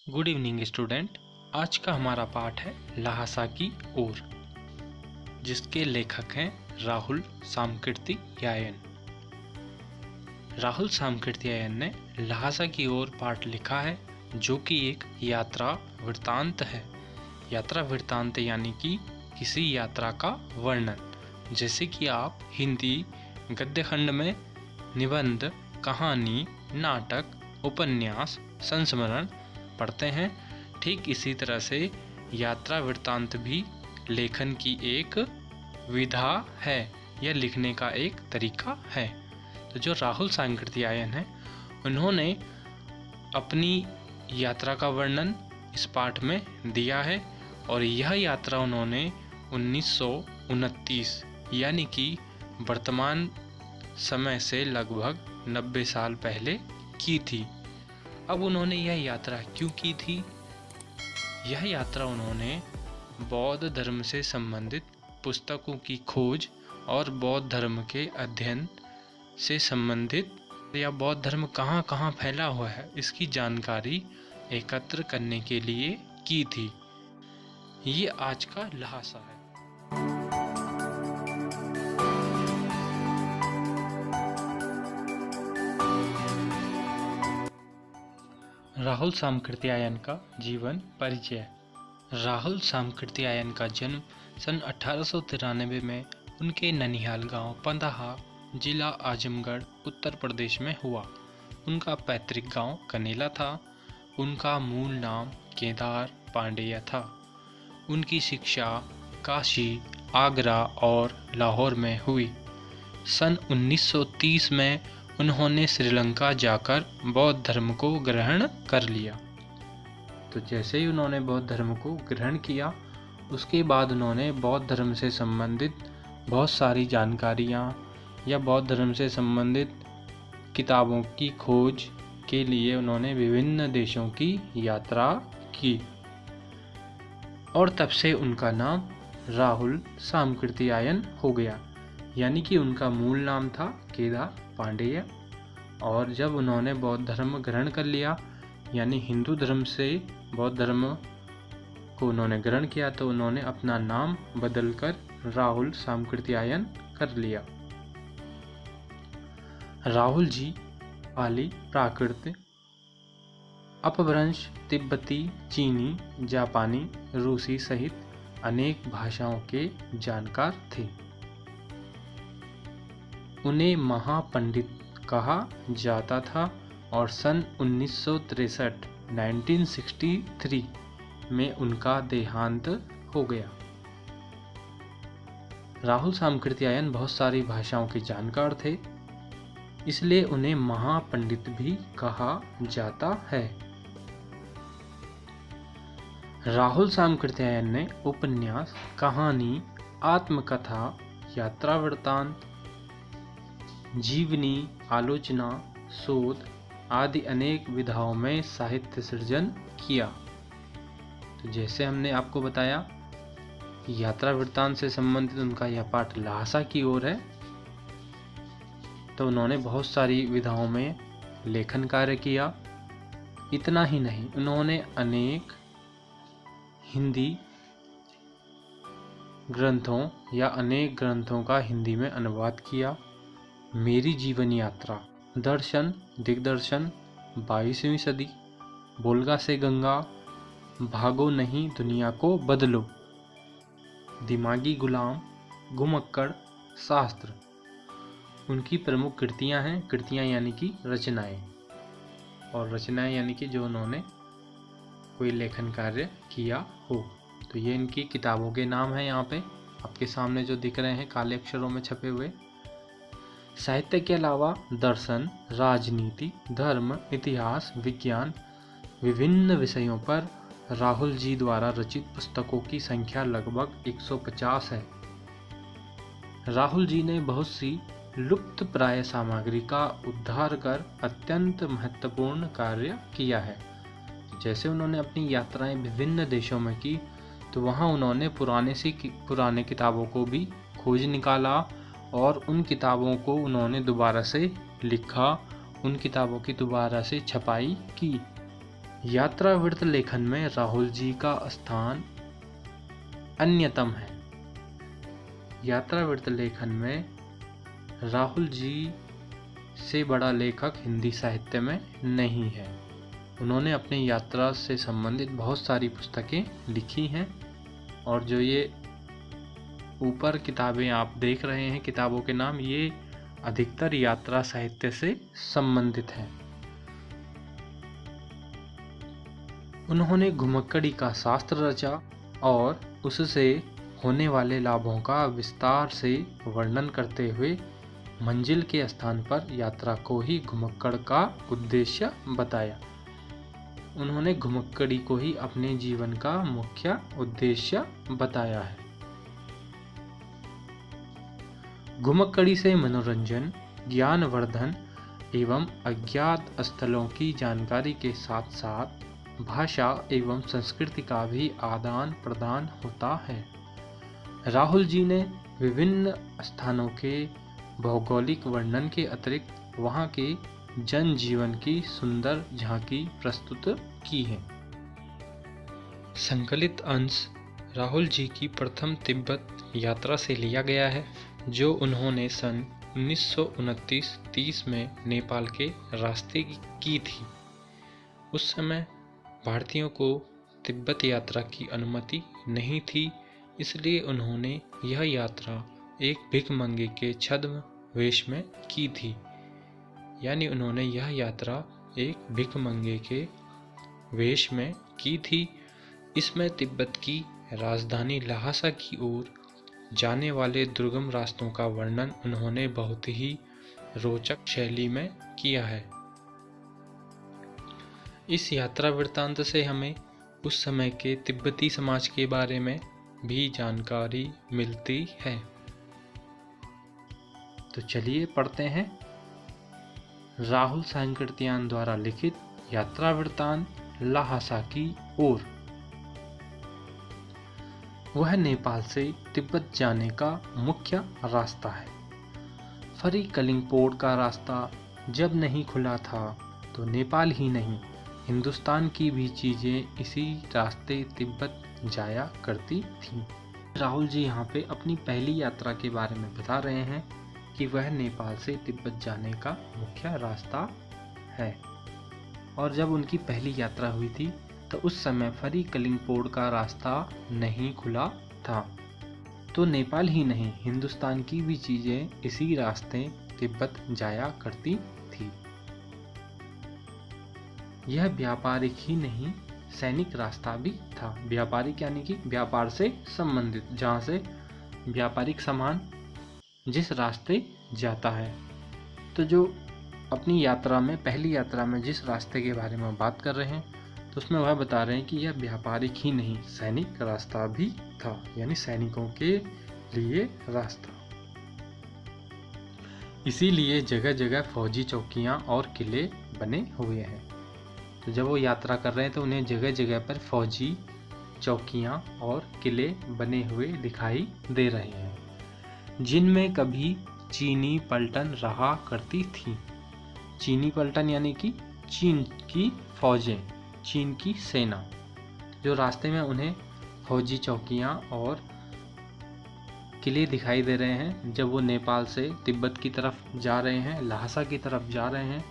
Good evening student. आज का हमारा पाठ है ल्हासा की ओर, जिसके लेखक हैं राहुल सामकृतियायन। राहुल सामकृतियायन ने ल्हासा की ओर पाठ लिखा है, जो कि एक यात्रा वृत्तांत है। यात्रा वृत्तांत यानी कि किसी यात्रा का वर्णन। जैसे कि आप हिंदी गद्य खंड में निबंध, कहानी, नाटक, उपन्यास, संस्मरण पढ़ते हैं, ठीक इसी तरह से यात्रा वृत्तांत भी लेखन की एक विधा है या लिखने का एक तरीका है। तो जो राहुल सामकृतियायन है, उन्होंने अपनी यात्रा का वर्णन इस पाठ में दिया है और यह यात्रा उन्होंने 1929 यानी कि वर्तमान समय से लगभग 90 साल पहले की थी। अब उन्होंने यह यात्रा क्यों की थी? यह यात्रा उन्होंने बौद्ध धर्म से संबंधित पुस्तकों की खोज और बौद्ध धर्म के अध्ययन से संबंधित या बौद्ध धर्म कहाँ कहाँ फैला हुआ है इसकी जानकारी एकत्र करने के लिए की थी। ये आज का ल्हासा है। राहुल सामकृतियायन का जीवन परिचय। राहुल सामकृतियायन का जन्म सन 1893 में उनके ननिहाल गांव पंदाहा, जिला आजमगढ़, उत्तर प्रदेश में हुआ। उनका पैतृक गांव कनेला था। उनका मूल नाम केदार पांडेय था। उनकी शिक्षा काशी, आगरा और लाहौर में हुई। सन 1930 में उन्होंने श्रीलंका जाकर बौद्ध धर्म को ग्रहण कर लिया। तो जैसे ही उन्होंने बौद्ध धर्म को ग्रहण किया, उसके बाद उन्होंने बौद्ध धर्म से संबंधित बहुत सारी जानकारियाँ या बौद्ध धर्म से संबंधित किताबों की खोज के लिए उन्होंने विभिन्न देशों की यात्रा की और तब से उनका नाम राहुल सामकृतियायन हो गया। यानी कि उनका मूल नाम था केदार पांडेय, और जब उन्होंने बौद्ध धर्म ग्रहण कर लिया यानी हिंदू धर्म से बौद्ध धर्म को उन्होंने ग्रहण किया, तो उन्होंने अपना नाम बदलकर राहुल सामकृतियायन कर लिया। राहुल जी पाली, प्राकृत, अपभ्रंश, तिब्बती, चीनी, जापानी, रूसी सहित अनेक भाषाओं के जानकार थे। उन्हें महापंडित कहा जाता था और सन 1963 में उनका देहांत हो गया। राहुल सामकृतियायन बहुत सारी भाषाओं के जानकार थे, इसलिए उन्हें महापंडित भी कहा जाता है। राहुल सामकृतियायन ने उपन्यास, कहानी, आत्मकथा, यात्रा वृत्तांत, जीवनी, आलोचना, शोध आदि अनेक विधाओं में साहित्य सृजन किया। तो जैसे हमने आपको बताया, यात्रा वृत्तांत से संबंधित उनका यह पाठ ल्हासा की ओर है। तो उन्होंने बहुत सारी विधाओं में लेखन कार्य किया। इतना ही नहीं, उन्होंने अनेक हिंदी ग्रंथों या अनेक ग्रंथों का हिंदी में अनुवाद किया। मेरी जीवन यात्रा, दर्शन, दिग्दर्शन, 22वीं सदी, बोलगा से गंगा, भागो नहीं दुनिया को बदलो, दिमागी गुलाम, घुमक्कड़, शास्त्र उनकी प्रमुख कृतियां हैं। कृतियां यानी कि रचनाएं, और रचनाएं यानी कि जो उन्होंने कोई लेखन कार्य किया हो। तो ये इनकी किताबों के नाम हैं, यहाँ पे आपके सामने जो दिख रहे हैं काले अक्षरों में छपे हुए। साहित्य के अलावा दर्शन, राजनीति, धर्म, इतिहास, विज्ञान, विभिन्न विषयों पर राहुल जी द्वारा रचित पुस्तकों की संख्या लगभग 150 है। राहुल जी ने बहुत सी लुप्त प्राय सामग्री का उद्धार कर अत्यंत महत्वपूर्ण कार्य किया है। जैसे उन्होंने अपनी यात्राएं विभिन्न देशों में की, तो वहाँ उन्होंने पुराने किताबों को भी खोज निकाला और उन किताबों को उन्होंने दोबारा से लिखा, उन किताबों की दोबारा से छपाई की। यात्रा वृत्त लेखन में राहुल जी का स्थान अन्यतम है। यात्रा वृत्त लेखन में राहुल जी से बड़ा लेखक हिंदी साहित्य में नहीं है। उन्होंने अपनी यात्रा से संबंधित बहुत सारी पुस्तकें लिखी हैं और जो ये ऊपर किताबें आप देख रहे हैं, किताबों के नाम, ये अधिकतर यात्रा साहित्य से संबंधित हैं। उन्होंने घुमक्कड़ी का शास्त्र रचा और उससे होने वाले लाभों का विस्तार से वर्णन करते हुए मंजिल के स्थान पर यात्रा को ही घुमक्कड़ का उद्देश्य बताया। उन्होंने घुमक्कड़ी को ही अपने जीवन का मुख्य उद्देश्य बताया है। घुमक्कड़ी से मनोरंजन, ज्ञानवर्धन एवं अज्ञात स्थलों की जानकारी के साथ साथ भाषा एवं संस्कृति का भी आदान प्रदान होता है। राहुल जी ने विभिन्न स्थानों के भौगोलिक वर्णन के अतिरिक्त वहाँ के जनजीवन की सुंदर झांकी प्रस्तुत की है। संकलित अंश राहुल जी की प्रथम तिब्बत यात्रा से लिया गया है, जो उन्होंने सन 1929-30 में नेपाल के रास्ते की थी। उस समय भारतीयों को तिब्बत यात्रा की अनुमति नहीं थी, इसलिए उन्होंने यह यात्रा एक भिखमंगे के छद्म वेश में की थी। यानी उन्होंने यह यात्रा एक भिखमंगे के वेश में की थी। इसमें तिब्बत की राजधानी ल्हासा की ओर जाने वाले दुर्गम रास्तों का वर्णन उन्होंने बहुत ही रोचक शैली में किया है। इस यात्रा वृत्तांत से हमें उस समय के तिब्बती समाज के बारे में भी जानकारी मिलती है। तो चलिए पढ़ते हैं राहुल सांकृत्यायन द्वारा लिखित यात्रा वृत्तांत ल्हासा की ओर। वह नेपाल से तिब्बत जाने का मुख्य रास्ता है। फरी कलिंगपोर्ट का रास्ता जब नहीं खुला था तो नेपाल ही नहीं, हिंदुस्तान की भी चीज़ें इसी रास्ते तिब्बत जाया करती थीं। राहुल जी यहाँ पे अपनी पहली यात्रा के बारे में बता रहे हैं कि वह नेपाल से तिब्बत जाने का मुख्य रास्ता है। और जब उनकी पहली यात्रा हुई थी तो उस समय फरी कलिंगपोर्ट का रास्ता नहीं खुला था, तो नेपाल ही नहीं, हिंदुस्तान की भी चीज़ें इसी रास्ते तिब्बत जाया करती थी। यह व्यापारिक ही नहीं, सैनिक रास्ता भी था। व्यापारिक यानी कि व्यापार से संबंधित, जहाँ से व्यापारिक सामान जिस रास्ते जाता है। तो जो अपनी यात्रा में, पहली यात्रा में जिस रास्ते के बारे में बात कर रहे हैं, तो उसमें वह बता रहे हैं कि यह व्यापारिक ही नहीं, सैनिक रास्ता भी था, यानी सैनिकों के लिए रास्ता। इसीलिए जगह जगह फौजी चौकियां और किले बने हुए हैं। तो जब वो यात्रा कर रहे हैं तो उन्हें जगह जगह पर फौजी चौकियां और किले बने हुए दिखाई दे रहे हैं, जिनमें कभी चीनी पलटन रहा करती थी। चीनी पलटन यानी कि चीन की फौजें, चीन की सेना, जो रास्ते में उन्हें फौजी चौकियां और किले दिखाई दे रहे हैं। जब वो नेपाल से तिब्बत की तरफ जा रहे हैं, ल्हासा की तरफ जा रहे हैं,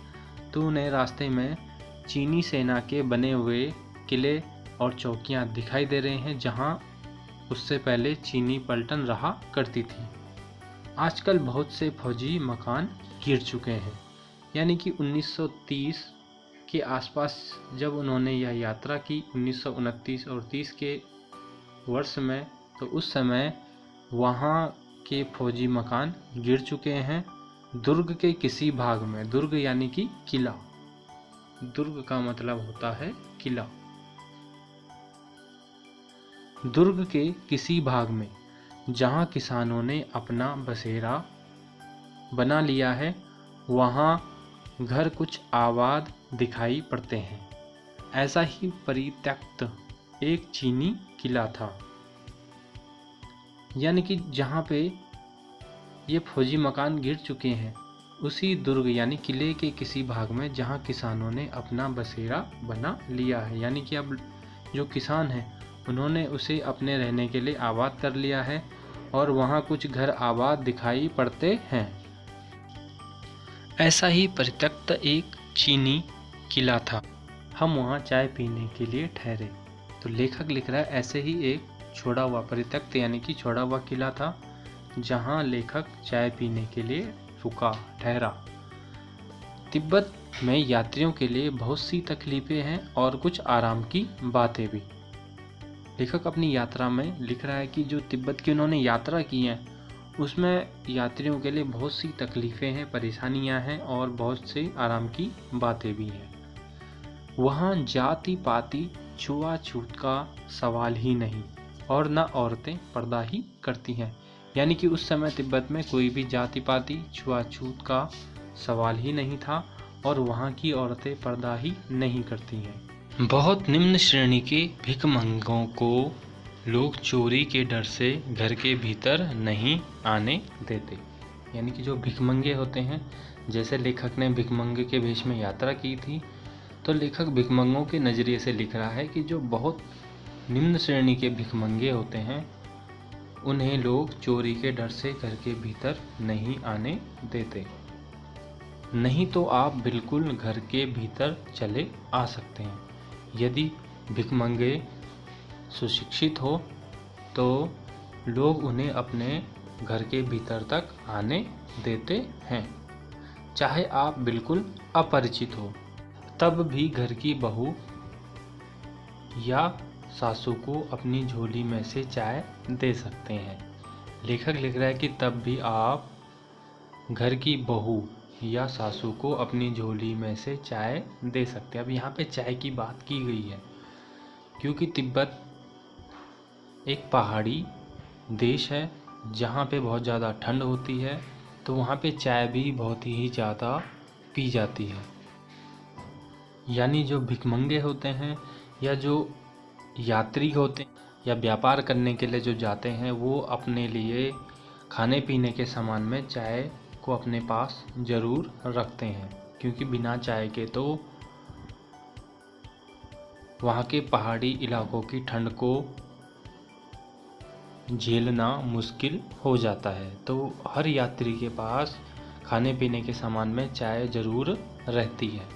तो उन्हें रास्ते में चीनी सेना के बने हुए किले और चौकियां दिखाई दे रहे हैं, जहां उससे पहले चीनी पलटन रहा करती थी। आजकल बहुत से फौजी मकान गिर चुके हैं। यानी कि 1930 के आसपास जब उन्होंने यह यात्रा की, 1929 और 30 के वर्ष में, तो उस समय वहाँ के फौजी मकान गिर चुके हैं। दुर्ग के किसी भाग में, दुर्ग यानी कि किला, दुर्ग का मतलब होता है किला, दुर्ग के किसी भाग में जहाँ किसानों ने अपना बसेरा बना लिया है, वहाँ घर कुछ आबाद दिखाई पड़ते हैं। ऐसा ही परित्यक्त एक चीनी किला था। यानी कि जहाँ पे ये फौजी मकान गिर चुके हैं, उसी दुर्ग यानी किले के किसी भाग में जहां किसानों ने अपना बसेरा बना लिया है। यानी कि अब जो किसान हैं उन्होंने उसे अपने रहने के लिए आबाद कर लिया है और वहां कुछ घर आबाद दिखाई पड़ते हैं। ऐसा ही परित्यक्त एक चीनी किला था। हम वहां चाय पीने के लिए ठहरे। तो लेखक लिख रहा है ऐसे ही एक छोड़ा हुआ परित्यक्त यानी कि छोड़ा हुआ किला था जहां लेखक चाय पीने के लिए रुका, ठहरा। तिब्बत में यात्रियों के लिए बहुत सी तकलीफें हैं और कुछ आराम की बातें भी। लेखक अपनी यात्रा में लिख रहा है कि जो तिब्बत की उन्होंने यात्रा की है उसमें यात्रियों के लिए बहुत सी तकलीफें हैं, परेशानियां हैं और बहुत से आराम की बातें भी हैं। वहाँ जाति पाति छुआछूत का सवाल ही नहीं और न औरतें पर्दा ही करती हैं। यानी कि उस समय तिब्बत में कोई भी जाति पाति छुआछूत का सवाल ही नहीं था और वहाँ की औरतें पर्दा ही नहीं करती हैं। बहुत निम्न श्रेणी के भिखमंगों को लोग चोरी के डर से घर के भीतर नहीं आने देते। यानी कि जो भिखमंगे होते हैं, जैसे लेखक ने भिखमंगे के वेश में यात्रा की थी, तो लेखक भिखमंगों के नज़रिए से लिख रहा है कि जो बहुत निम्न श्रेणी के भिखमंगे होते हैं उन्हें लोग चोरी के डर से घर के भीतर नहीं आने देते। नहीं तो आप बिल्कुल घर के भीतर चले आ सकते हैं। यदि भिखमंगे सुशिक्षित हो तो लोग उन्हें अपने घर के भीतर तक आने देते हैं। चाहे आप बिल्कुल अपरिचित हो तब भी घर की बहू या सासू को अपनी झोली में से चाय दे सकते हैं। लेखक लिख रहा है कि तब भी आप घर की बहू या सासू को अपनी झोली में से चाय दे सकते हैं। अब यहाँ पे चाय की बात की गई है क्योंकि तिब्बत एक पहाड़ी देश है जहाँ पे बहुत ज़्यादा ठंड होती है, तो वहाँ पे चाय भी बहुत ही ज़्यादा पी जाती है। यानी जो भिखमंगे होते हैं या जो यात्री होते हैं या व्यापार करने के लिए जो जाते हैं वो अपने लिए खाने पीने के सामान में चाय को अपने पास ज़रूर रखते हैं, क्योंकि बिना चाय के तो वहाँ के पहाड़ी इलाकों की ठंड को झेलना मुश्किल हो जाता है। तो हर यात्री के पास खाने पीने के सामान में चाय ज़रूर रहती है,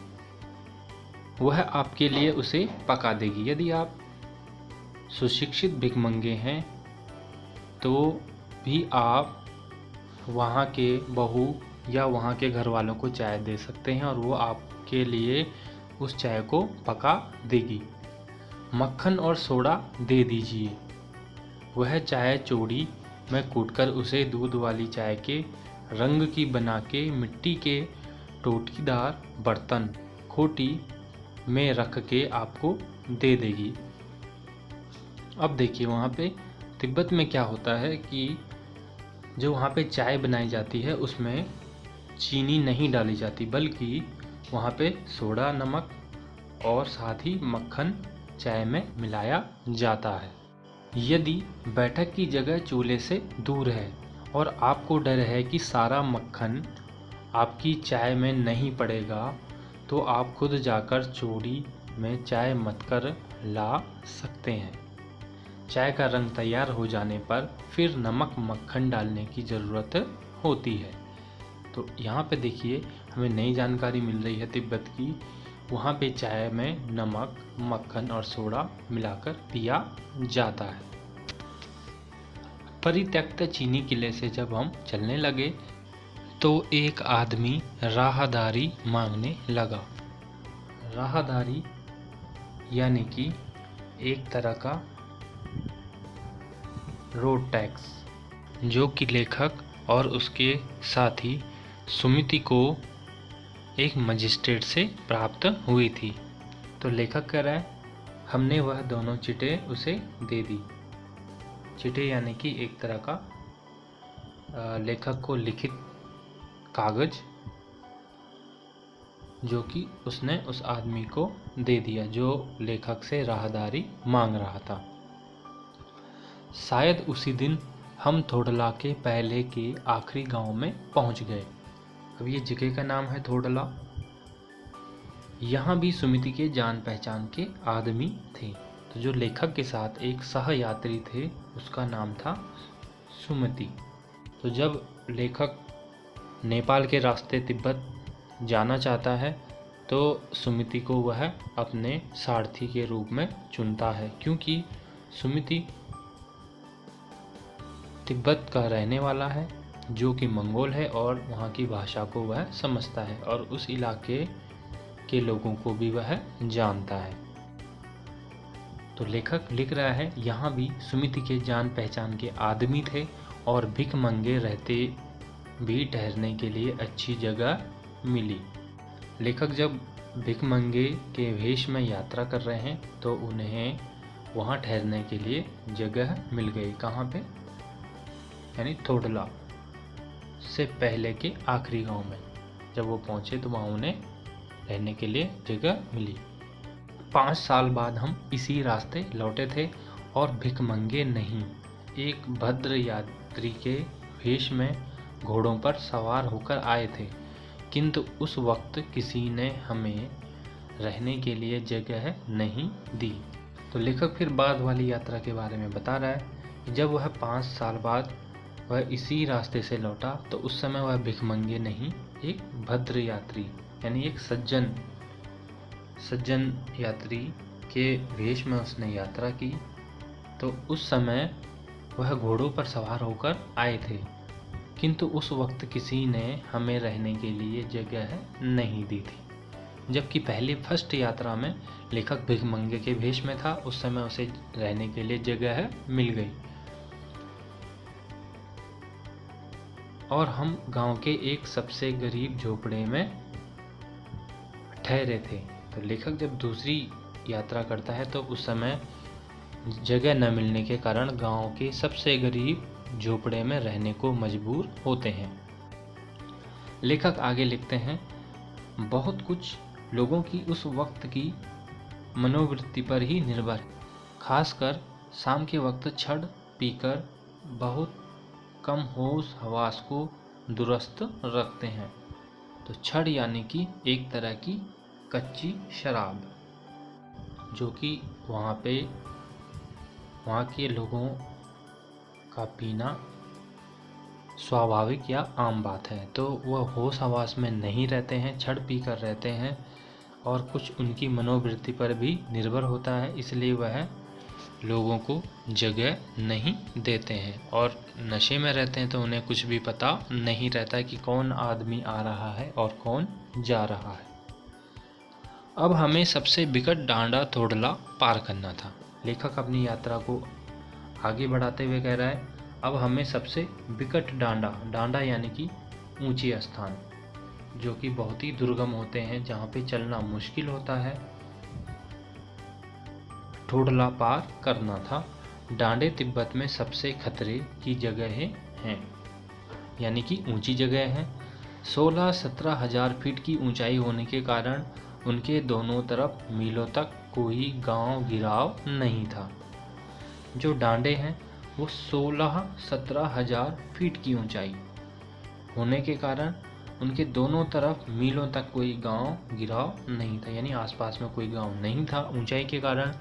वह आपके लिए उसे पका देगी। यदि आप सुशिक्षित भिखमंगे हैं तो भी आप वहाँ के बहू या वहाँ के घर वालों को चाय दे सकते हैं और वो आपके लिए उस चाय को पका देगी। मक्खन और सोडा दे दीजिए। वह चाय चोड़ी में कूटकर उसे दूध वाली चाय के रंग की बना के मिट्टी के टोटीदार बर्तन खोटी में रख के आपको दे देगी। अब देखिए वहाँ पे तिब्बत में क्या होता है कि जो वहाँ पे चाय बनाई जाती है उसमें चीनी नहीं डाली जाती, बल्कि वहाँ पे सोडा नमक और साथ ही मक्खन चाय में मिलाया जाता है। यदि बैठक की जगह चूल्हे से दूर है और आपको डर है कि सारा मक्खन आपकी चाय में नहीं पड़ेगा, तो आप खुद जाकर चोड़ी में चाय मथ कर ला सकते हैं। चाय का रंग तैयार हो जाने पर फिर नमक मक्खन डालने की ज़रूरत होती है। तो यहाँ पे देखिए हमें नई जानकारी मिल रही है तिब्बत की। वहाँ पे चाय में नमक मक्खन और सोडा मिलाकर पिया जाता है। परित्यक्त चीनी किले से जब हम चलने लगे तो एक आदमी राहदारी मांगने लगा। राहदारी यानी कि एक तरह का रोड टैक्स, जो कि लेखक और उसके साथी सुमिति को एक मजिस्ट्रेट से प्राप्त हुई थी। तो लेखक कह रहा है हमने वह दोनों चिटें उसे दे दी। चिटें यानी कि एक तरह का लेखक को लिखित कागज, जो कि उसने उस आदमी को दे दिया जो लेखक से राहदारी मांग रहा था। शायद उसी दिन हम थोड़ला के पहले के आखिरी गांव में पहुंच गए। अब ये जगह का नाम है थोडला। यहाँ भी सुमिति के जान पहचान के आदमी थे। तो जो लेखक के साथ एक सहयात्री थे उसका नाम था सुमति। तो जब लेखक नेपाल के रास्ते तिब्बत जाना चाहता है तो सुमिति को वह अपने सारथी के रूप में चुनता है, क्योंकि सुमिति तिब्बत का रहने वाला है जो कि मंगोल है और वहाँ की भाषा को वह समझता है और उस इलाके के लोगों को भी वह जानता है। तो लेखक लिख रहा है यहाँ भी सुमिति के जान पहचान के आदमी थे और भिख मंगे रहते भी ठहरने के लिए अच्छी जगह मिली। लेखक जब भिख मंगे के वेश में यात्रा कर रहे हैं तो उन्हें वहाँ ठहरने के लिए जगह मिल गई। कहाँ पे? यानी थोडला से पहले के आखिरी गांव में जब वो पहुँचे तो वहाँ उन्हें रहने के लिए जगह मिली। 5 साल बाद हम इसी रास्ते लौटे थे और भिखमंगे नहीं, एक भद्र यात्री के वेश में घोड़ों पर सवार होकर आए थे, किंतु उस वक्त किसी ने हमें रहने के लिए जगह नहीं दी। तो लेखक फिर बाद वाली यात्रा के बारे में बता रहा है कि जब वह 5 साल बाद वह इसी रास्ते से लौटा तो उस समय वह भिखमंगे नहीं, एक भद्र यात्री यानी एक सज्जन यात्री के वेश में उसने यात्रा की। तो उस समय वह घोड़ों पर सवार होकर आए थे, किंतु उस वक्त किसी ने हमें रहने के लिए जगह नहीं दी थी। जबकि पहले फर्स्ट यात्रा में लेखक भिखमंगे के वेश में था, उस समय उसे रहने के लिए जगह मिल गई। और हम गांव के एक सबसे गरीब झोपड़े में ठहरे थे। तो लेखक जब दूसरी यात्रा करता है तो उस समय जगह न मिलने के कारण गांव के सबसे गरीब झोपड़े में रहने को मजबूर होते हैं। लेखक आगे लिखते हैं, बहुत कुछ लोगों की उस वक्त की मनोवृत्ति पर ही निर्भर है, खासकर शाम के वक्त छड़ पीकर बहुत कम होश हवास को दुरुस्त रखते हैं। तो छड़ यानी कि एक तरह की कच्ची शराब, जो कि वहाँ के लोगों का पीना स्वाभाविक या आम बात है। तो वह होश हवास में नहीं रहते हैं, छड़ पी कर रहते हैं और कुछ उनकी मनोवृत्ति पर भी निर्भर होता है, इसलिए वह लोगों को जगह नहीं देते हैं। और नशे में रहते हैं तो उन्हें कुछ भी पता नहीं रहता कि कौन आदमी आ रहा है और कौन जा रहा है। अब हमें सबसे बिकट डांडा थोडला पार करना था। लेखक अपनी यात्रा को आगे बढ़ाते हुए कह रहा है, अब हमें सबसे बिकट डांडा यानी कि ऊंची स्थान जो कि बहुत ही दुर्गम होते हैं, जहाँ पे चलना मुश्किल होता है, थोडला पार करना था। डांडे तिब्बत में सबसे खतरे की जगह हैं, यानी कि ऊंची जगह हैं। 16-17 हजार फीट की ऊंचाई होने के कारण उनके दोनों तरफ मीलों तक कोई गांव गिराव नहीं था। जो डांडे हैं वो 16-17 हजार फीट की ऊंचाई होने के कारण उनके दोनों तरफ मीलों तक कोई गांव गिराव नहीं था, यानी आसपास में कोई गांव नहीं था। ऊंचाई के कारण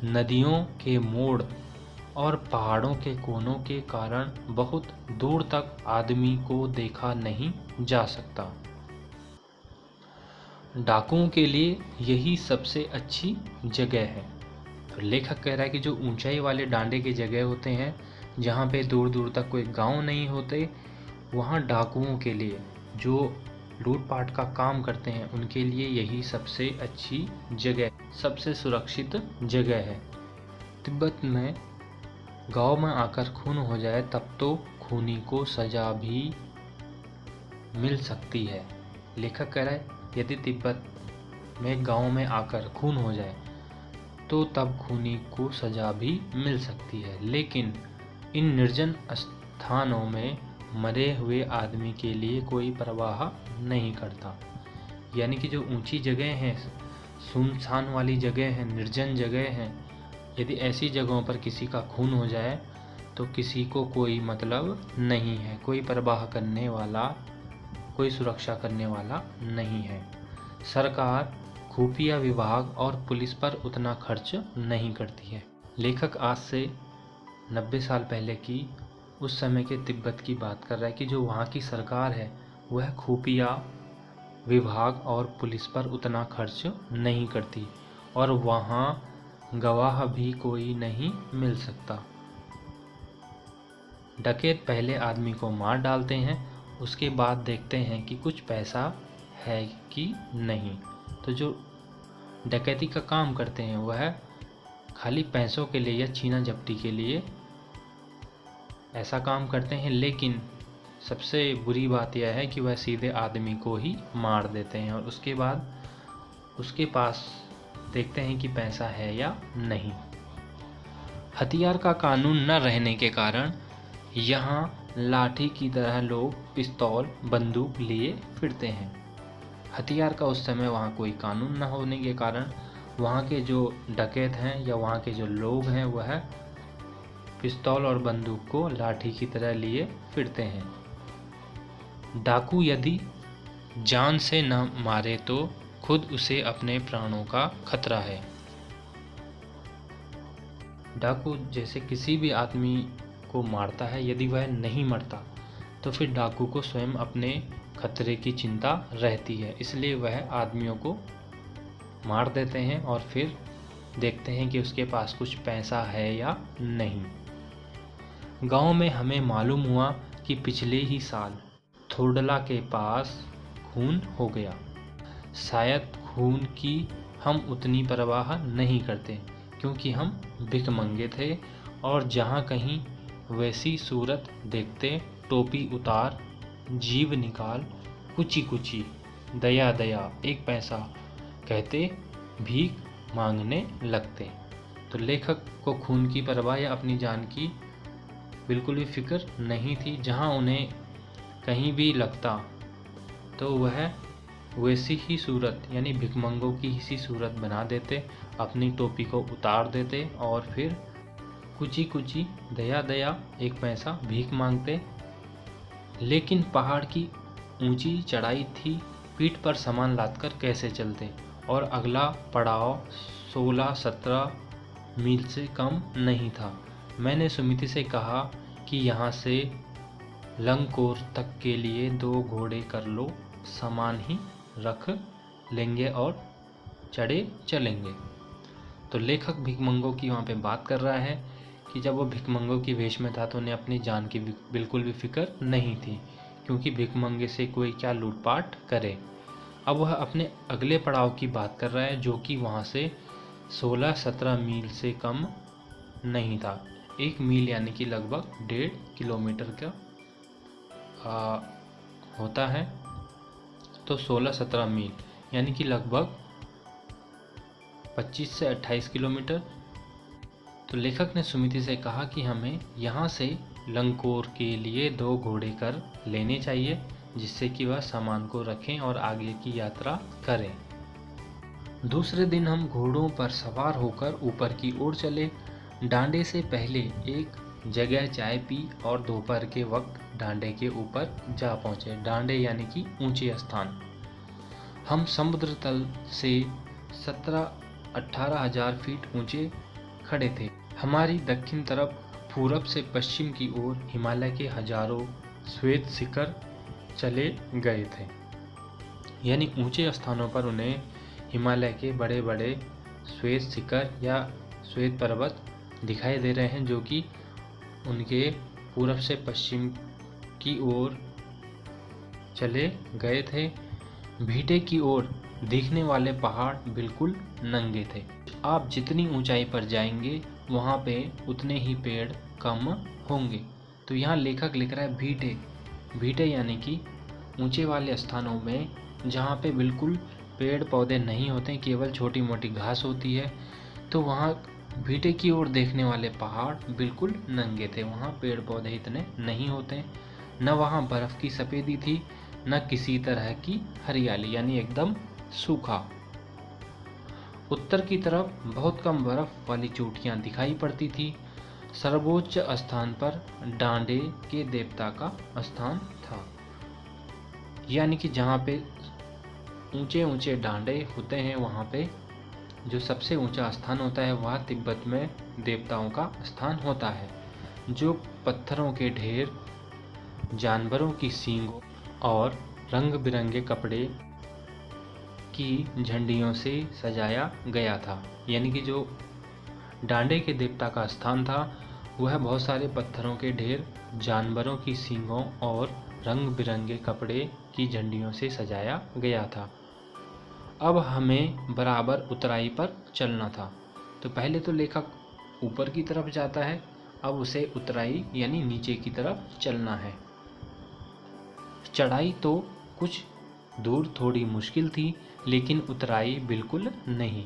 नदियों के मोड़ और पहाड़ों के कोनों के कारण बहुत दूर तक आदमी को देखा नहीं जा सकता। डाकुओं के लिए यही सबसे अच्छी जगह है। तो लेखक कह रहा है कि जो ऊंचाई वाले डांडे के जगह होते हैं, जहाँ पे दूर दूर तक कोई गांव नहीं होते, वहाँ डाकुओं के लिए, जो लूटपाट का काम करते हैं, उनके लिए यही सबसे अच्छी जगह, सबसे सुरक्षित जगह है। तिब्बत में गांव में आकर खून हो जाए तब तो खूनी को सजा भी मिल सकती है। लेखक कह रहा है यदि तिब्बत में गांव में आकर खून हो जाए तो तब खूनी को सजा भी मिल सकती है, लेकिन इन निर्जन स्थानों में मरे हुए आदमी के लिए कोई परवाह नहीं करता। यानी कि जो ऊंची जगह हैं, सुनसान वाली जगह है, निर्जन जगह है, यदि ऐसी जगहों पर किसी का खून हो जाए तो किसी को कोई मतलब नहीं है, कोई परवाह करने वाला कोई सुरक्षा करने वाला नहीं है। सरकार खुफिया विभाग और पुलिस पर उतना खर्च नहीं करती है। लेखक आज से 90 साल पहले की उस समय के तिब्बत की बात कर रहा है कि जो वहाँ की सरकार है वह खुफिया विभाग और पुलिस पर उतना खर्च नहीं करती और वहाँ गवाह भी कोई नहीं मिल सकता। डकैत पहले आदमी को मार डालते हैं, उसके बाद देखते हैं कि कुछ पैसा है कि नहीं। तो जो डकैती का काम करते हैं वह खाली पैसों के लिए या छीना झपटी के लिए ऐसा काम करते हैं, लेकिन सबसे बुरी बात यह है कि वह सीधे आदमी को ही मार देते हैं और उसके बाद उसके पास देखते हैं कि पैसा है या नहीं। हथियार का कानून न रहने के कारण यहाँ लाठी की तरह लोग पिस्तौल बंदूक लिए फिरते हैं। हथियार का उस समय वहाँ कोई कानून न होने के कारण वहाँ के जो डकैत हैं या वहाँ के जो लोग हैं वह पिस्तौल और बंदूक को लाठी की तरह लिए फिरते हैं। डाकू यदि जान से न मारे तो खुद उसे अपने प्राणों का खतरा है। डाकू जैसे किसी भी आदमी को मारता है, यदि वह नहीं मरता तो फिर डाकू को स्वयं अपने खतरे की चिंता रहती है, इसलिए वह आदमियों को मार देते हैं और फिर देखते हैं कि उसके पास कुछ पैसा है या नहीं। गांव में हमें मालूम हुआ कि पिछले ही साल थोडला के पास खून हो गया। शायद खून की हम उतनी परवाह नहीं करते क्योंकि हम भिखमंगे थे और जहाँ कहीं वैसी सूरत देखते टोपी उतार, जीभ निकाल, कुची कुची, दया दया, एक पैसा कहते भीख मांगने लगते। तो लेखक को खून की परवाह या अपनी जान की बिल्कुल भी फिक्र नहीं थी। जहाँ उन्हें कहीं भी लगता तो वह वैसी ही सूरत यानी भिखमंगों की ही सूरत बना देते, अपनी टोपी को उतार देते और फिर कुची कुची, दया दया, एक पैसा भीख मांगते। लेकिन पहाड़ की ऊंची चढ़ाई थी, पीठ पर सामान लादकर कैसे चलते और अगला पड़ाव 16-17 मील से कम नहीं था। मैंने सुमिति से कहा कि यहाँ से लंगकोर तक के लिए 2 घोड़े कर लो, सामान ही रख लेंगे और चढ़े चलेंगे। तो लेखक भिखमंगों की वहाँ पे बात कर रहा है कि जब वो भिखमंगों की वेश में था तो उन्हें अपनी जान की बिल्कुल भी फिक्र नहीं थी, क्योंकि भिखमंगे से कोई क्या लूटपाट करे। अब वह अपने अगले पड़ाव की बात कर रहा है जो कि वहाँ से 16-17 मील से कम नहीं था। 1 मील यानी कि लगभग 1.5 किलोमीटर का होता है, तो 16-17 मील यानी कि लगभग 25 से 28 किलोमीटर। तो लेखक ने सुमिति से कहा कि हमें यहाँ से लंगकोर के लिए 2 घोड़े कर लेने चाहिए, जिससे कि वह सामान को रखें और आगे की यात्रा करें। दूसरे दिन हम घोड़ों पर सवार होकर ऊपर की ओर चले। डांडे से पहले एक जगह चाय पी और दोपहर के वक्त डांडे के ऊपर जा पहुँचे। डांडे यानी कि ऊंचे स्थान। हम समुद्र तल से 17-18 हजार फीट ऊंचे खड़े थे। हमारी दक्षिण तरफ पूरब से पश्चिम की ओर हिमालय के हजारों श्वेत शिखर चले गए थे। यानी ऊंचे स्थानों पर उन्हें हिमालय के बड़े बड़े श्वेत शिखर या श्वेत पर्वत दिखाई दे रहे हैं, जो कि उनके पूरब से पश्चिम की ओर चले गए थे। भीटे की ओर दिखने वाले पहाड़ बिल्कुल नंगे थे। आप जितनी ऊंचाई पर जाएंगे वहाँ पे उतने ही पेड़ कम होंगे। तो यहाँ लेखक लिख रहा है भीटे। भीटे यानी कि ऊंचे वाले स्थानों में जहाँ पे बिल्कुल पेड़ पौधे नहीं होते, केवल छोटी मोटी घास होती है, तो वहाँ भीटे की ओर देखने वाले पहाड़ बिल्कुल नंगे थे। वहाँ पेड़ पौधे इतने नहीं होते, न वहाँ बर्फ़ की सफ़ेदी थी, न किसी तरह की हरियाली, यानी एकदम सूखा। उत्तर की तरफ बहुत कम बर्फ़ वाली चोटियाँ दिखाई पड़ती थी। सर्वोच्च स्थान पर डांडे के देवता का स्थान था। यानी कि जहाँ पे ऊंचे ऊंचे डांडे होते हैं वहाँ पे जो सबसे ऊंचा स्थान होता है वह तिब्बत में देवताओं का स्थान होता है। जो पत्थरों के ढेर, जानवरों की सींगों और रंग बिरंगे कपड़े की झंडियों से सजाया गया था। यानी कि जो डांडे के देवता का स्थान था वह बहुत सारे पत्थरों के ढेर, जानवरों की सींगों और रंग बिरंगे कपड़े की झंडियों से सजाया गया था। अब हमें बराबर उतराई पर चलना था। तो पहले तो लेखक ऊपर की तरफ जाता है, अब उसे उतराई यानी नीचे की तरफ चलना है। चढ़ाई तो कुछ दूर थोड़ी मुश्किल थी, लेकिन उतराई बिल्कुल नहीं।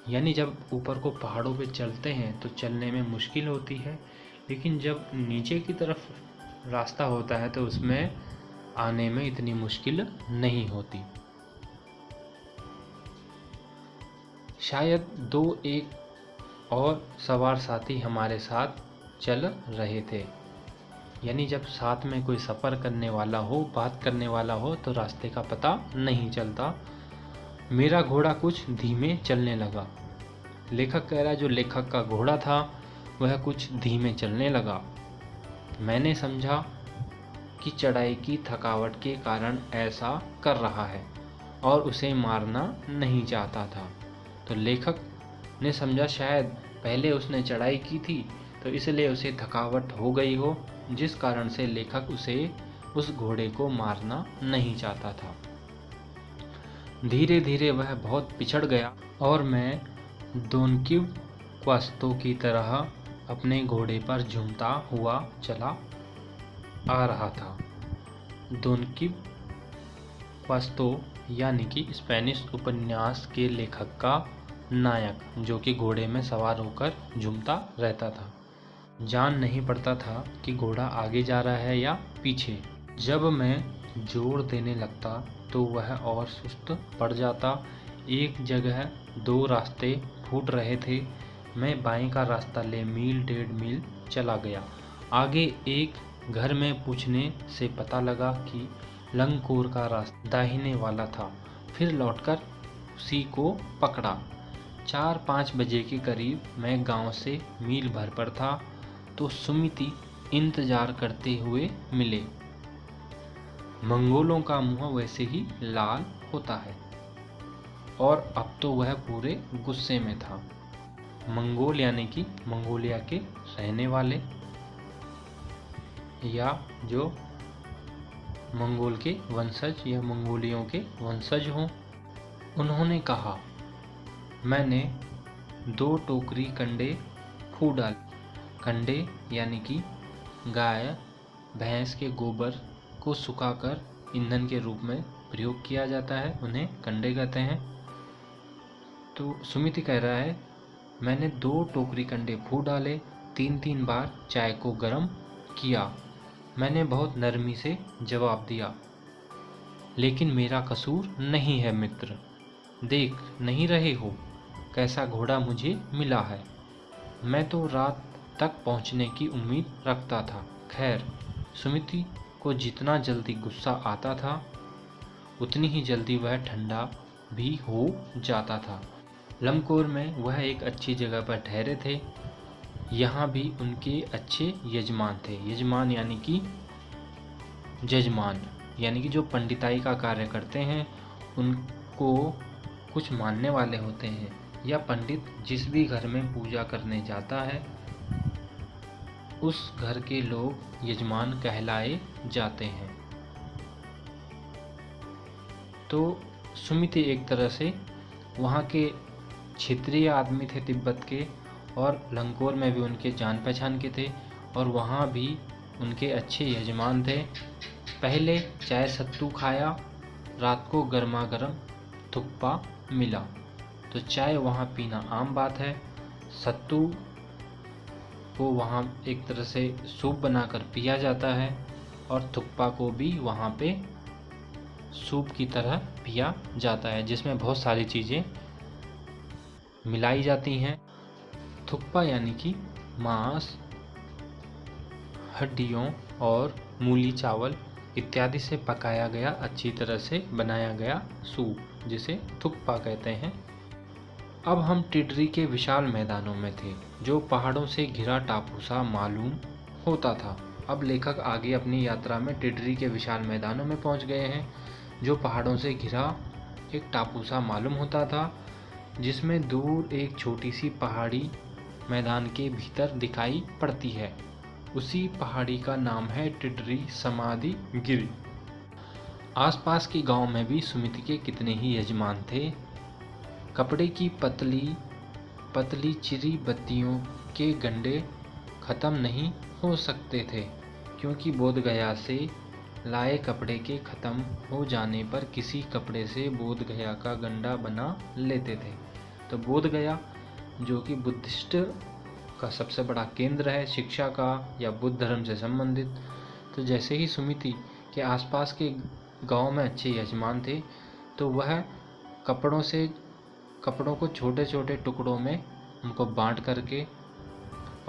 यानी जब ऊपर को पहाड़ों पे चलते हैं तो चलने में मुश्किल होती है, लेकिन जब नीचे की तरफ रास्ता होता है तो उसमें आने में इतनी मुश्किल नहीं होती। शायद 2-1 और सवार साथी हमारे साथ चल रहे थे। यानी जब साथ में कोई सफ़र करने वाला हो, बात करने वाला हो तो रास्ते का पता नहीं चलता। मेरा घोड़ा कुछ धीमे चलने लगा। लेखक कह रहा है जो लेखक का घोड़ा था वह कुछ धीमे चलने लगा। मैंने समझा कि चढ़ाई की थकावट के कारण ऐसा कर रहा है और उसे मारना नहीं चाहता था। तो लेखक ने समझा शायद पहले उसने चढ़ाई की थी तो इसलिए उसे थकावट हो गई हो, जिस कारण से लेखक उस घोड़े को मारना नहीं चाहता था। धीरे धीरे वह बहुत पिछड़ गया और मैं दोनकिव क्वास्तो की तरह अपने घोड़े पर झूमता हुआ चला आ रहा था। दोनकिव क्वास्तो यानी कि स्पेनिश उपन्यास के लेखक का नायक, जो कि घोड़े में सवार होकर झूमता रहता था। जान नहीं पड़ता था कि घोड़ा आगे जा रहा है या पीछे। जब मैं जोर देने लगता तो वह और सुस्त पड़ जाता। एक जगह 2 रास्ते फूट रहे थे। मैं बाएं का रास्ता ले मील 1.5 मील चला गया। आगे एक घर में पूछने से पता लगा कि लंगकोर का रास्ता दाहिने वाला था। फिर लौटकर उसी को पकड़ा। 4-5 बजे के करीब मैं गांव से मील भर पर था तो सुमिति इंतजार करते हुए मिले। मंगोलों का मुंह वैसे ही लाल होता है और अब तो वह पूरे गुस्से में था। मंगोल यानी कि मंगोलिया के रहने वाले या जो मंगोल के वंशज या मंगोलियों के वंशज हों। उन्होंने कहा, मैंने 2 टोकरी कंडे फूट डाले। कंडे यानी कि गाय भैंस के गोबर को सुखाकर ईंधन के रूप में प्रयोग किया जाता है, उन्हें कंडे कहते हैं। तो सुमिति कह रहा है मैंने 2 टोकरी कंडे फूट डाले, 3-3 बार चाय को गर्म किया। मैंने बहुत नरमी से जवाब दिया, लेकिन मेरा कसूर नहीं है मित्र। देख नहीं रहे हो कैसा घोड़ा मुझे मिला है। मैं तो रात तक पहुंचने की उम्मीद रखता था। खैर, सुमिति को जितना जल्दी गुस्सा आता था उतनी ही जल्दी वह ठंडा भी हो जाता था। लंगकोर में वह एक अच्छी जगह पर ठहरे थे। यहाँ भी उनके अच्छे यजमान थे। यजमान यानी कि जजमान, यानी कि जो पंडिताई का कार्य करते हैं उनको कुछ मानने वाले होते हैं, या पंडित जिस भी घर में पूजा करने जाता है उस घर के लोग यजमान कहलाए जाते हैं। तो सुमिति एक तरह से वहाँ के क्षेत्रीय आदमी थे तिब्बत के, और लंगकोर में भी उनके जान पहचान के थे और वहाँ भी उनके अच्छे यजमान थे। पहले चाय सत्तू खाया, रात को गर्मा गर्म थुक्पा मिला। तो चाय वहाँ पीना आम बात है। सत्तू को वहाँ एक तरह से सूप बनाकर पिया जाता है और थुक्पा को भी वहाँ पे सूप की तरह पिया जाता है, जिसमें बहुत सारी चीज़ें मिलाई जाती हैं। थुक्पा यानी कि मांस, हड्डियों और मूली चावल इत्यादि से पकाया गया अच्छी तरह से बनाया गया सूप, जिसे थुक्पा कहते हैं। अब हम टिड्री के विशाल मैदानों में थे, जो पहाड़ों से घिरा टापू सा मालूम होता था। अब लेखक आगे अपनी यात्रा में टिड्री के विशाल मैदानों में पहुंच गए हैं, जो पहाड़ों से घिरा एक टापू सा मालूम होता था, जिसमें दूर एक छोटी सी पहाड़ी मैदान के भीतर दिखाई पड़ती है। उसी पहाड़ी का नाम है टिड्री समाधि गिरी। आसपास के गांव में भी सुमिति के कितने ही यजमान थे। कपड़े की पतली पतली चिरी बत्तियों के गंडे खत्म नहीं हो सकते थे, क्योंकि बोधगया से लाए कपड़े के खत्म हो जाने पर किसी कपड़े से बोधगया का गंडा बना लेते थे। तो बोधगया, जो कि बुद्धिस्ट का सबसे बड़ा केंद्र है, शिक्षा का या बुद्ध धर्म से संबंधित, तो जैसे ही सुमिति के आसपास के गांव में अच्छे यजमान थे, तो वह कपड़ों को छोटे छोटे टुकड़ों में उनको बांट करके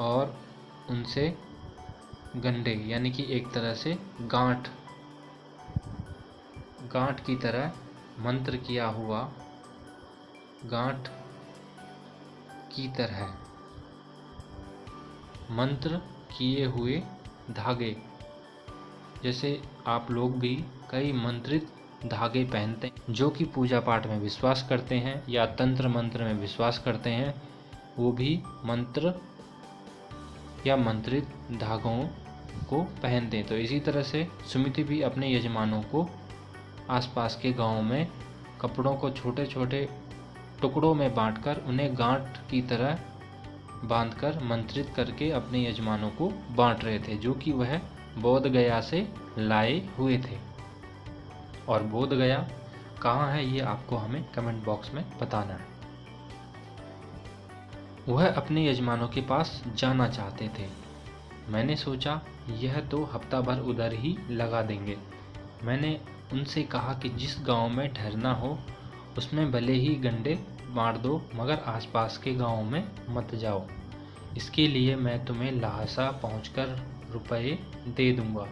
और उनसे गंडे यानी कि एक तरह से गांठ की तरह मंत्र किया हुआ गांठ की तरह मंत्र किए हुए धागे, जैसे आप लोग भी कई मंत्रित धागे पहनते हैं जो कि पूजा पाठ में विश्वास करते हैं या तंत्र मंत्र में विश्वास करते हैं, वो भी मंत्र या मंत्रित धागों को पहनते हैं। तो इसी तरह से सुमिति भी अपने यजमानों को आसपास के गांवों में कपड़ों को छोटे छोटे टुकड़ों में बांटकर उन्हें गांठ की तरह बांधकर मंत्रित करके अपने यजमानों को बांट रहे थे, जो कि वह बोधगया से लाए हुए थे। और बोधगया कहाँ है, ये आपको हमें कमेंट बॉक्स में बताना है। वह अपने यजमानों के पास जाना चाहते थे। मैंने सोचा यह तो हफ्ता भर उधर ही लगा देंगे। मैंने उनसे कहा कि जिस गांव में ठहरना हो उसमें भले ही गंडे बांट दो, मगर आसपास के गांव में मत जाओ। इसके लिए मैं तुम्हें लहासा पहुंचकर रुपए दे दूंगा।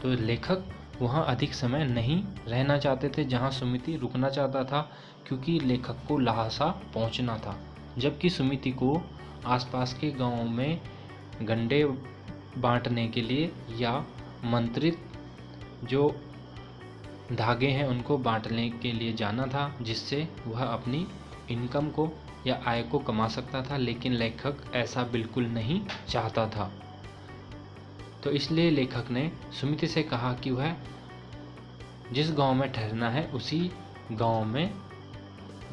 तो लेखक वहां अधिक समय नहीं रहना चाहते थे जहां सुमिति रुकना चाहता था, क्योंकि लेखक को लहासा पहुंचना था, जबकि सुमिति को आसपास के गांवों में गंडे बांटने के लिए या मंत्रित जो धागे हैं उनको बांटने के लिए जाना था, जिससे वह अपनी इनकम को या आय को कमा सकता था। लेकिन लेखक ऐसा बिल्कुल नहीं चाहता था। तो इसलिए लेखक ने सुमिति से कहा कि वह जिस गांव में ठहरना है उसी गांव में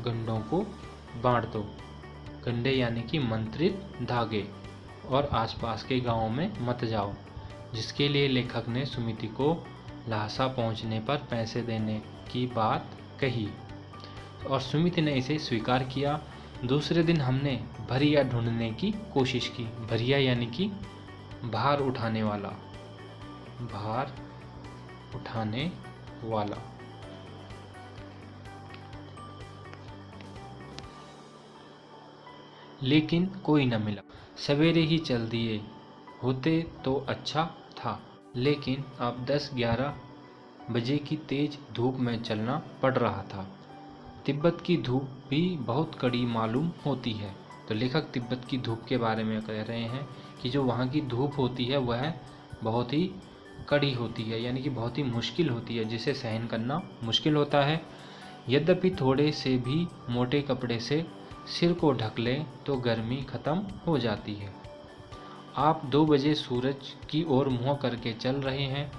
गंडों को बांट दो। गंडे यानी कि मंत्रित धागे, और आसपास के गांवों में मत जाओ, जिसके लिए लेखक ने सुमिति को लहासा पहुंचने पर पैसे देने की बात कही और सुमिति ने इसे स्वीकार किया। दूसरे दिन हमने भरिया ढूंढने की कोशिश की। भरिया यानी कि भार उठाने वाला। लेकिन कोई न मिला। सवेरे ही चल दिए होते तो अच्छा था, लेकिन अब 10-11 बजे की तेज धूप में चलना पड़ रहा था। तिब्बत की धूप भी बहुत कड़ी मालूम होती है। तो लेखक तिब्बत की धूप के बारे में कह रहे हैं कि जो वहाँ की धूप होती है वह बहुत ही कड़ी होती है, यानी कि बहुत ही मुश्किल होती है, जिसे सहन करना मुश्किल होता है। यद्यपि थोड़े से भी मोटे कपड़े से सिर को ढक लें तो गर्मी खत्म हो जाती है। आप 2 बजे सूरज की ओर मुँह करके चल रहे हैं।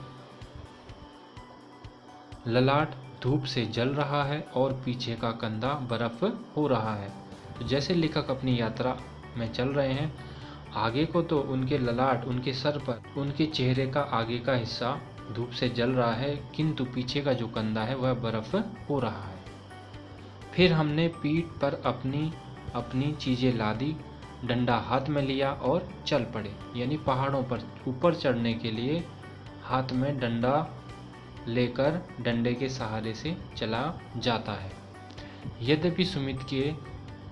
ललाट धूप से जल रहा है और पीछे का कंधा बर्फ हो रहा है। तो जैसे लेखक अपनी यात्रा में चल रहे हैं, आगे को तो उनके ललाट, उनके सर पर, उनके चेहरे का आगे का हिस्सा धूप से जल रहा है, किंतु पीछे का जो कंधा है वह बर्फ हो रहा है। फिर हमने पीठ पर अपनी चीज़ें लादी, डंडा हाथ में लिया और चल पड़े। यानी पहाड़ों पर ऊपर चढ़ने के लिए हाथ में डंडा लेकर डंडे के सहारे से चला जाता है। यद्यपि सुमित के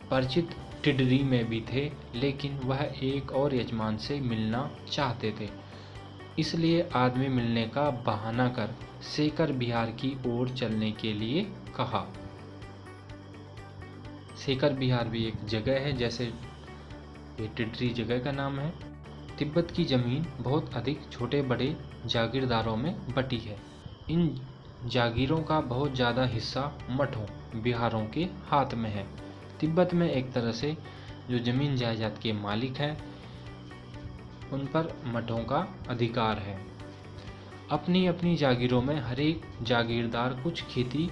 परिचित टिड्री में भी थे, लेकिन वह एक और यजमान से मिलना चाहते थे। इसलिए आदमी मिलने का बहाना कर सेकर बिहार की ओर चलने के लिए कहा। सेकर बिहार भी एक जगह है, जैसे ये टिटरी जगह का नाम है। तिब्बत की ज़मीन बहुत अधिक छोटे बड़े जागीरदारों में बटी है। इन जागीरों का बहुत ज़्यादा हिस्सा मठों बिहारों के हाथ में है। तिब्बत में एक तरह से जो ज़मीन जायदाद के मालिक हैं उन पर मठों का अधिकार है। अपनी अपनी जागीरों में हर एक जागीरदार कुछ खेती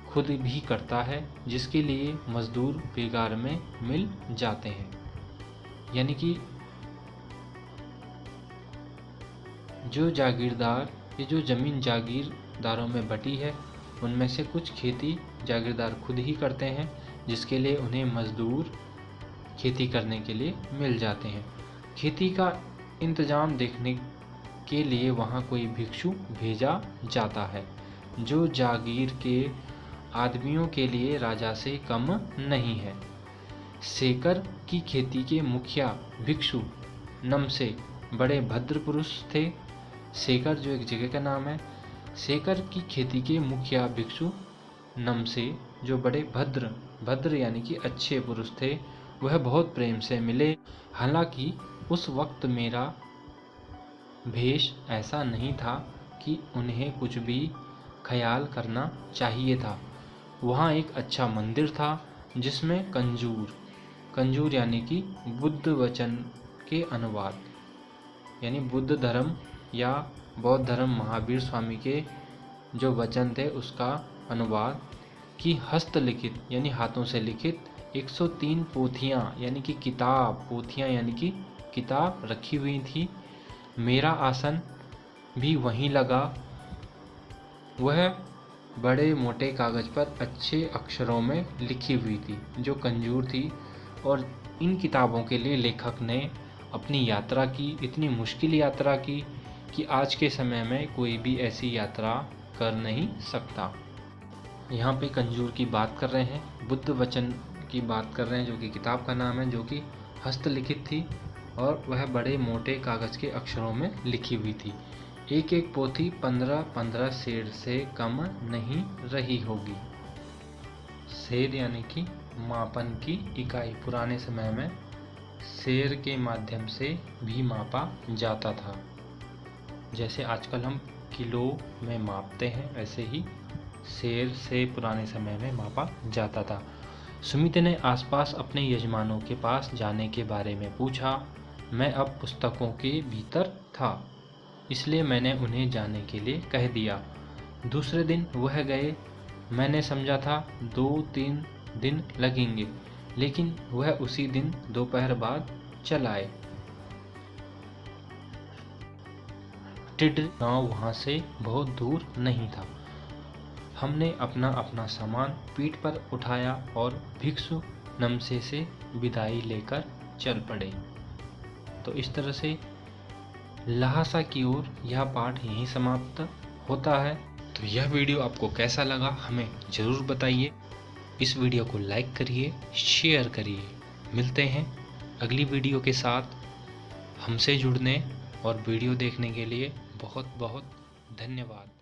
खुद भी करता है, जिसके लिए मजदूर बेगार में मिल जाते हैं। यानी कि जो जागीरदार, ये जो ज़मीन जागीरदारों में बटी है उनमें से कुछ खेती जागीरदार खुद ही करते हैं, जिसके लिए उन्हें मजदूर खेती करने के लिए मिल जाते हैं। खेती का इंतज़ाम देखने के लिए वहाँ कोई भिक्षु भेजा जाता है, जो जागीर के आदमियों के लिए राजा से कम नहीं है। सेकर की खेती के मुखिया भिक्षु नमसे बड़े भद्र पुरुष थे। सेकर जो एक जगह का नाम है। सेकर की खेती के मुखिया भिक्षु नमसे जो बड़े भद्र यानी कि अच्छे पुरुष थे, वह बहुत प्रेम से मिले। हालांकि उस वक्त मेरा भेष ऐसा नहीं था कि उन्हें कुछ भी ख्याल करना चाहिए था। वहाँ एक अच्छा मंदिर था जिसमें कंजूर यानी कि बुद्ध वचन के अनुवाद, यानी बुद्ध धर्म या बौद्ध धर्म महावीर स्वामी के जो वचन थे उसका अनुवाद की हस्तलिखित यानी हाथों से लिखित 103 पोथियाँ यानी कि पोथियाँ यानी कि किताब रखी हुई थी। मेरा आसन भी वहीं लगा। वह बड़े मोटे कागज़ पर अच्छे अक्षरों में लिखी हुई थी जो कंजूर थी, और इन किताबों के लिए लेखक ने अपनी यात्रा की, इतनी मुश्किल यात्रा की कि आज के समय में कोई भी ऐसी यात्रा कर नहीं सकता। यहाँ पे कंजूर की बात कर रहे हैं, बुद्ध वचन की बात कर रहे हैं, जो कि किताब का नाम है, जो कि हस्तलिखित थी और वह बड़े मोटे कागज़ के अक्षरों में लिखी हुई थी। एक एक पोथी 15-15 सेर से कम नहीं रही होगी। सेर यानी कि मापन की इकाई। पुराने समय में सेर के माध्यम से भी मापा जाता था। जैसे आजकल हम किलो में मापते हैं, वैसे ही सेर से पुराने समय में मापा जाता था। सुमित ने आसपास अपने यजमानों के पास जाने के बारे में पूछा। मैं अब पुस्तकों के भीतर था, इसलिए मैंने उन्हें जाने के लिए कह दिया। दूसरे दिन वह गए। मैंने समझा था 2-3 दिन लगेंगे, लेकिन वह उसी दिन दोपहर बाद चल आए। टिड्र गांव वहाँ से बहुत दूर नहीं था। हमने अपना अपना सामान पीठ पर उठाया और भिक्षु नमसे से विदाई लेकर चल पड़े। तो इस तरह से लहासा की ओर यह पाठ यहीं समाप्त होता है। तो यह वीडियो आपको कैसा लगा हमें ज़रूर बताइए। इस वीडियो को लाइक करिए, शेयर करिए। मिलते हैं अगली वीडियो के साथ। हमसे जुड़ने और वीडियो देखने के लिए बहुत बहुत धन्यवाद।